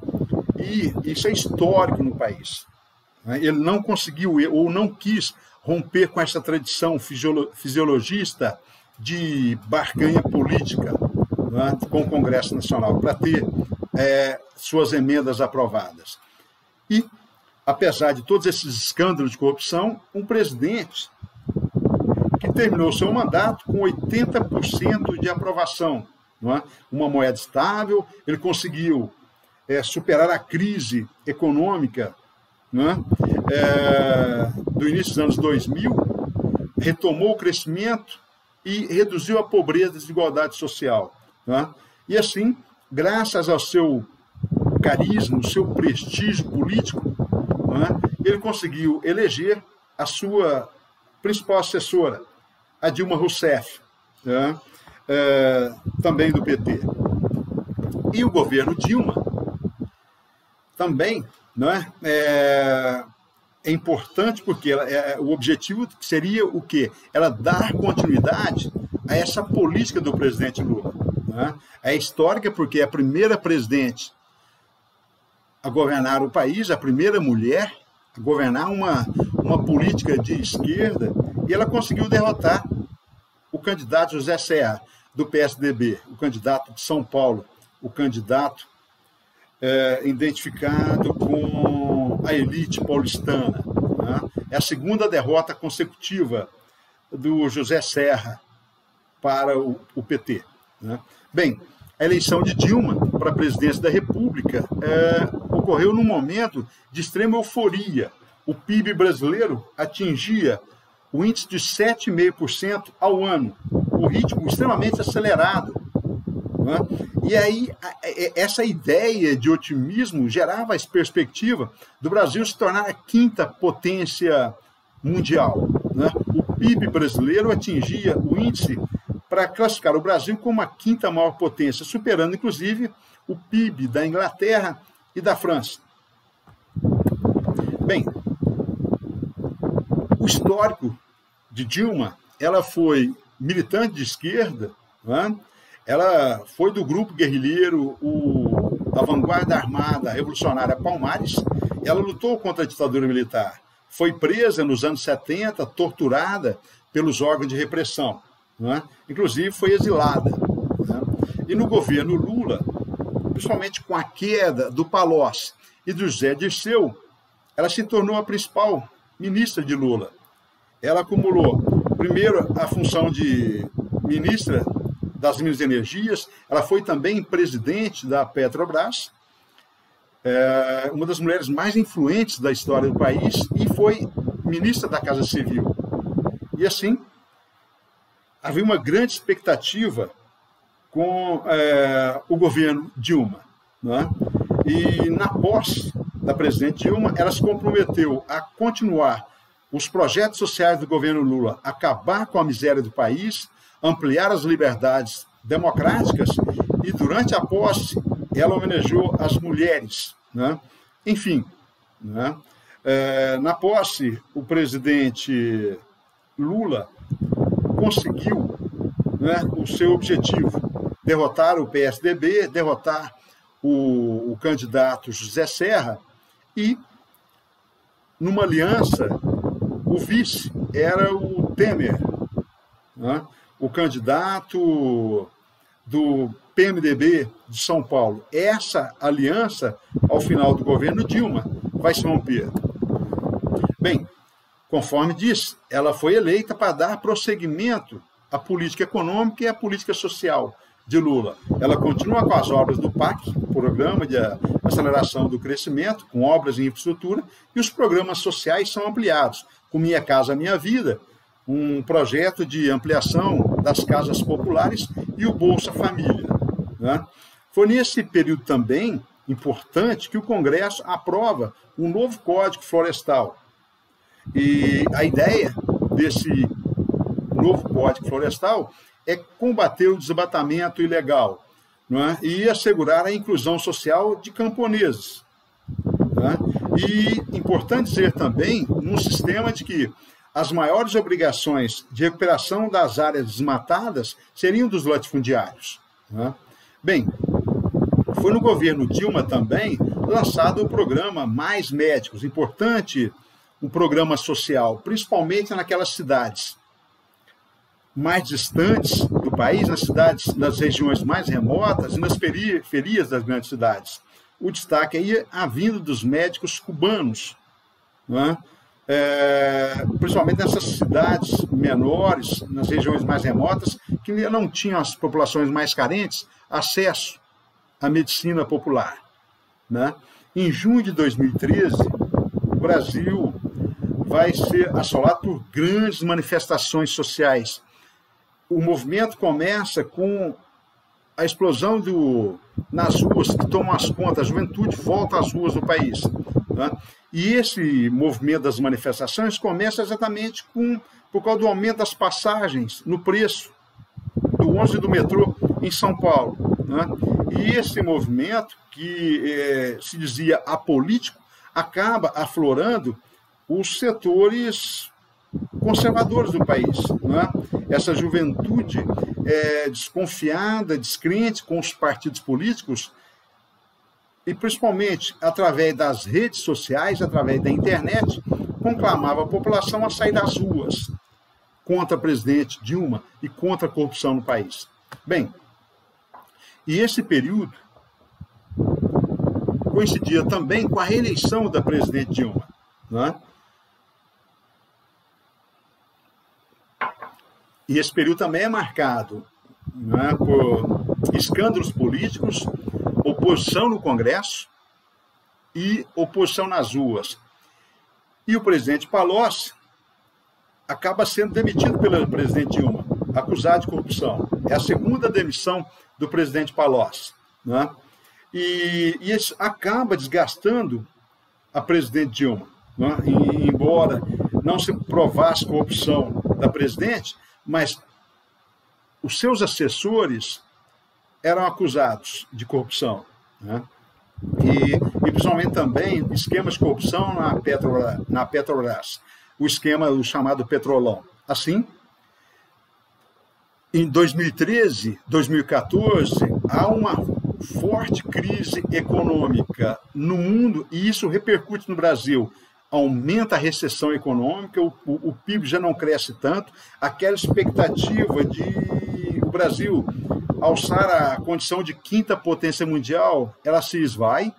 E isso é histórico no país. Ele não conseguiu ou não quis romper com essa tradição fisiologista de barganha política, né, com o Congresso Nacional, para ter suas emendas aprovadas. E, apesar de todos esses escândalos de corrupção, um presidente que terminou seu mandato com 80% de aprovação, não é? Uma moeda estável, ele conseguiu superar a crise econômica, né, do início dos anos 2000, retomou o crescimento e reduziu a pobreza e a desigualdade social. Né? E assim, graças ao seu carisma, ao seu prestígio político, né, ele conseguiu eleger a sua principal assessora, a Dilma Rousseff, né, também do PT. E o governo Dilma também, né, é importante porque o objetivo seria o quê? Ela dar continuidade a essa política do presidente Lula. Né? É histórica porque é a primeira presidente a governar o país, a primeira mulher a governar uma política de esquerda, e ela conseguiu derrotar o candidato José Serra, do PSDB, o candidato de São Paulo, o candidato identificado com a elite paulistana. Né? É a segunda derrota consecutiva do José Serra para o PT. Né? Bem, a eleição de Dilma para a presidência da República ocorreu num momento de extrema euforia. O PIB brasileiro atingia o índice de 7,5% ao ano, um ritmo extremamente acelerado. Né? E aí, essa ideia de otimismo gerava a perspectiva do Brasil se tornar a quinta potência mundial. Né? O PIB brasileiro atingia o índice para classificar o Brasil como a quinta maior potência, superando, inclusive, o PIB da Inglaterra e da França. Bem, o histórico de Dilma, ela foi militante de esquerda, né? Ela foi do grupo guerrilheiro, a Vanguarda Armada Revolucionária Palmares. Ela lutou contra a ditadura militar. Foi presa nos anos 70, torturada pelos órgãos de repressão. Né? Inclusive foi exilada. Né? E no governo Lula, principalmente com a queda do Palocci e do José Dirceu, ela se tornou a principal ministra de Lula. Ela acumulou, primeiro, a função de ministra das Minas e Energias, ela foi também presidente da Petrobras, uma das mulheres mais influentes da história do país, e foi ministra da Casa Civil. E assim, havia uma grande expectativa com o governo Dilma. Né? E na posse da presidente Dilma, ela se comprometeu a continuar os projetos sociais do governo Lula, acabar com a miséria do país, ampliar as liberdades democráticas, e durante a posse ela homenageou as mulheres. Né? Enfim, né? Na posse, o presidente Lula conseguiu, né, o seu objetivo, derrotar o PSDB, derrotar o candidato José Serra e, numa aliança, o vice era o Temer, né, o candidato do PMDB de São Paulo. Essa aliança, ao final do governo Dilma, vai se romper. Bem, conforme disse, ela foi eleita para dar prosseguimento à política econômica e à política social de Lula. Ela continua com as obras do PAC, Programa de Aceleração do Crescimento, com obras em infraestrutura, e os programas sociais são ampliados, com Minha Casa Minha Vida, um projeto de ampliação das casas populares e o Bolsa Família, né? Foi nesse período também importante que o Congresso aprova um novo Código Florestal. E a ideia desse novo Código Florestal é combater o desmatamento ilegal, não é? E assegurar a inclusão social de camponeses, né? E importante dizer também, num sistema de que as maiores obrigações de recuperação das áreas desmatadas seriam dos latifundiários, né? Bem, foi no governo Dilma também lançado o programa Mais Médicos, importante, um programa social, principalmente naquelas cidades mais distantes do país, nas regiões mais remotas e nas periferias das grandes cidades. O destaque aí é a vinda dos médicos cubanos, né? Principalmente nessas cidades menores, nas regiões mais remotas, que não tinham as populações mais carentes acesso à medicina popular, né? Em junho de 2013, o Brasil vai ser assolado por grandes manifestações sociais. O movimento começa com a explosão nas ruas, que tomam as contas, a juventude volta às ruas do país, né? E esse movimento das manifestações começa exatamente por causa do aumento das passagens no preço do ônibus e do metrô em São Paulo, né? E esse movimento, que se dizia apolítico, acaba aflorando os setores conservadores do país, né? Essa juventude desconfiada, descrente com os partidos políticos, e principalmente através das redes sociais, através da internet, conclamava a população a sair das ruas contra a presidente Dilma e contra a corrupção no país. Bem, e esse período coincidia também com a reeleição da presidente Dilma, né? E esse período também é marcado, né, por escândalos políticos, oposição no Congresso e oposição nas ruas. E o presidente Palocci acaba sendo demitido pela presidente Dilma, acusado de corrupção. É a segunda demissão do presidente Palocci, né? E isso acaba desgastando a presidente Dilma, né? E, embora não se provasse corrupção da presidente, mas os seus assessores eram acusados de corrupção, né? E principalmente também esquemas de corrupção na Petrobras, o chamado Petrolão. Assim, em 2013, 2014, há uma forte crise econômica no mundo e isso repercute no Brasil. Aumenta a recessão econômica, o PIB já não cresce tanto, aquela expectativa de o Brasil alçar a condição de quinta potência mundial, ela se esvai,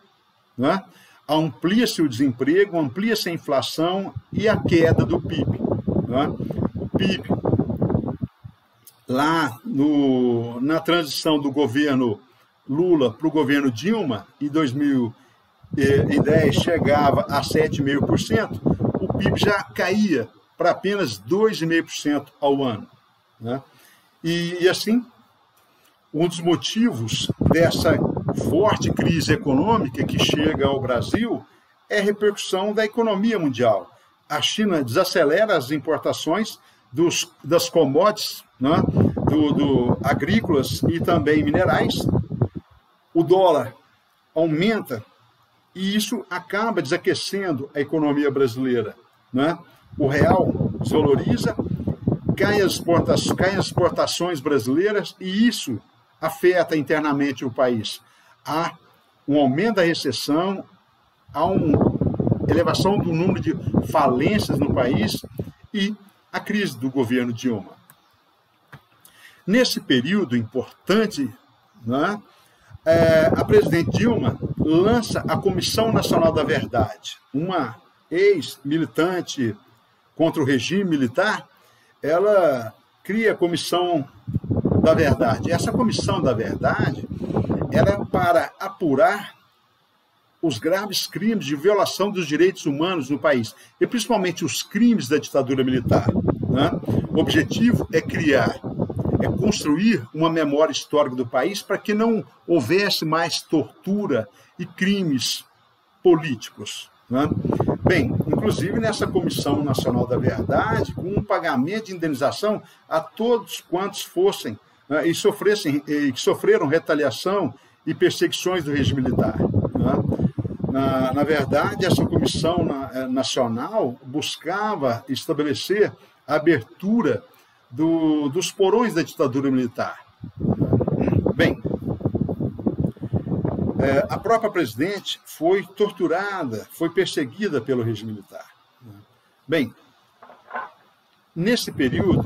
né? Amplia-se o desemprego, amplia-se a inflação e a queda do PIB, né? O PIB, lá na transição do governo Lula para o governo Dilma, em 2010 chegava a 7,5%, o PIB já caía para apenas 2,5% ao ano, né? E assim, um dos motivos dessa forte crise econômica que chega ao Brasil é a repercussão da economia mundial. A China desacelera as importações das commodities, né, agrícolas e também minerais. O dólar aumenta e isso acaba desaquecendo a economia brasileira, né? O real desvaloriza caem as exportações brasileiras e isso afeta internamente o país. Há um aumento da recessão, há uma elevação do número de falências no país e a crise do governo Dilma. Nesse período importante, né, a presidente Dilma lança a Comissão Nacional da Verdade, uma ex-militante contra o regime militar. Ela cria a Comissão da Verdade. Essa Comissão da Verdade era para apurar os graves crimes de violação dos direitos humanos no país, e principalmente os crimes da ditadura militar. Né? O objetivo é construir uma memória histórica do país para que não houvesse mais tortura e crimes políticos. Né? Bem, inclusive nessa Comissão Nacional da Verdade, com um pagamento de indenização a todos quantos fossem que sofreram retaliação e perseguições do regime militar. Né? Na verdade, essa Comissão Nacional buscava estabelecer a abertura dos porões da ditadura militar. Bem, a própria presidente foi torturada, foi perseguida pelo regime militar. Bem, nesse período,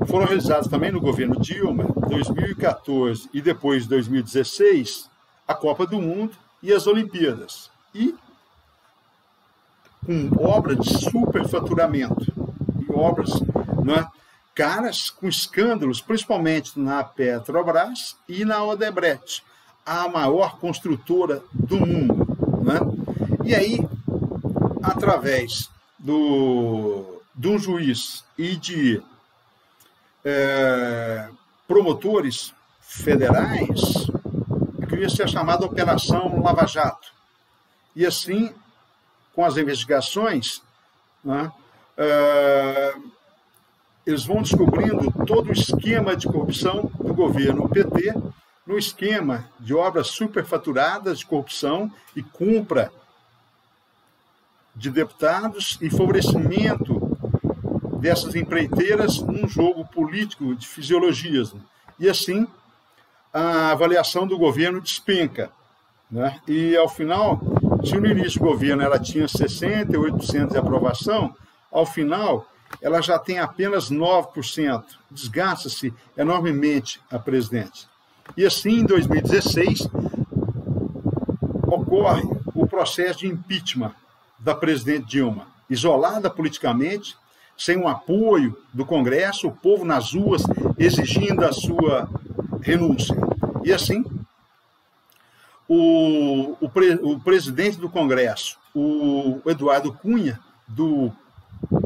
foram realizados também no governo Dilma, 2014 e depois 2016, a Copa do Mundo e as Olimpíadas. E com obras de superfaturamento, e obras, né, caras com escândalos, principalmente na Petrobras e na Odebrecht, a maior construtora do mundo. Né? E aí, através de um juiz e de promotores federais, cria-se a chamada Operação Lava Jato. E assim, com as investigações, né, eles vão descobrindo todo o esquema de corrupção do governo PT, no esquema de obras superfaturadas de corrupção e compra de deputados e favorecimento dessas empreiteiras num jogo político de fisiologismo. E assim, a avaliação do governo despenca. Né? E, ao final, se no início do governo ela tinha 68% de aprovação, ao final ela já tem apenas 9%. Desgasta-se enormemente a presidente. E assim, em 2016, ocorre o processo de impeachment da presidente Dilma, isolada politicamente, sem o apoio do Congresso, o povo nas ruas exigindo a sua renúncia. E assim, o presidente do Congresso, o Eduardo Cunha, do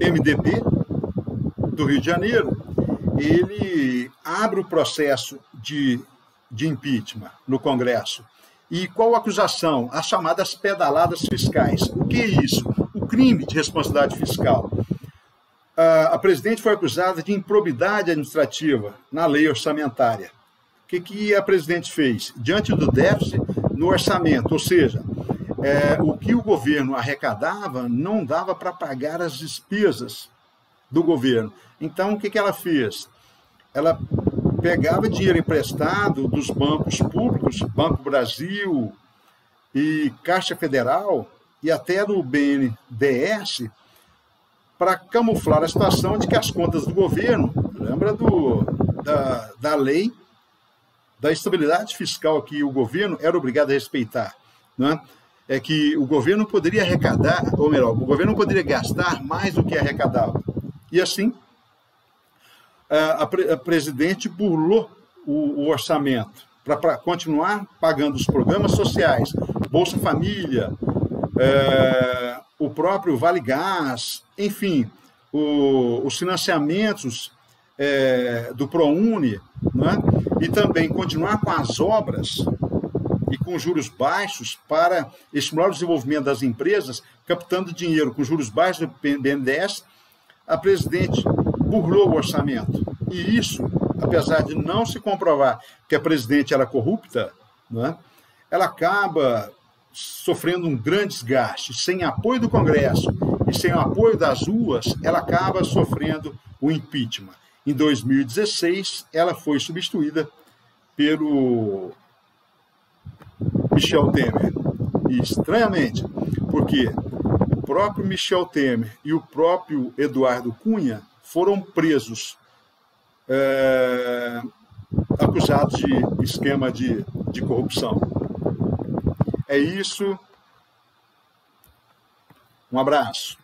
MDB do Rio de Janeiro, ele abre o processo de impeachment no Congresso. E qual a acusação? As chamadas pedaladas fiscais. O que é isso? O crime de responsabilidade fiscal. A presidente foi acusada de improbidade administrativa na lei orçamentária. O que a presidente fez? Diante do déficit no orçamento, ou seja, o que o governo arrecadava não dava para pagar as despesas do governo. Então, o que ela fez? Ela pegava dinheiro emprestado dos bancos públicos, Banco Brasil e Caixa Federal, e até do BNDES, para camuflar a situação de que as contas do governo, lembra da lei da estabilidade fiscal que o governo era obrigado a respeitar, né? É que o governo poderia arrecadar, ou melhor, o governo poderia gastar mais do que arrecadava. E assim, a presidente burlou o orçamento para continuar pagando os programas sociais, Bolsa Família, o próprio Vale Gás, enfim, os financiamentos do ProUni, né? E também continuar com as obras e com juros baixos para estimular o desenvolvimento das empresas, captando dinheiro com juros baixos do BNDES. A presidente burlou o orçamento. E isso, apesar de não se comprovar que a presidente era corrupta, né, ela acaba sofrendo um grande desgaste, sem apoio do Congresso e sem o apoio das ruas, ela acaba sofrendo o impeachment. Em 2016, ela foi substituída pelo Michel Temer. E, estranhamente, porque o próprio Michel Temer e o próprio Eduardo Cunha foram presos, acusados de esquema de corrupção. É isso. Um abraço.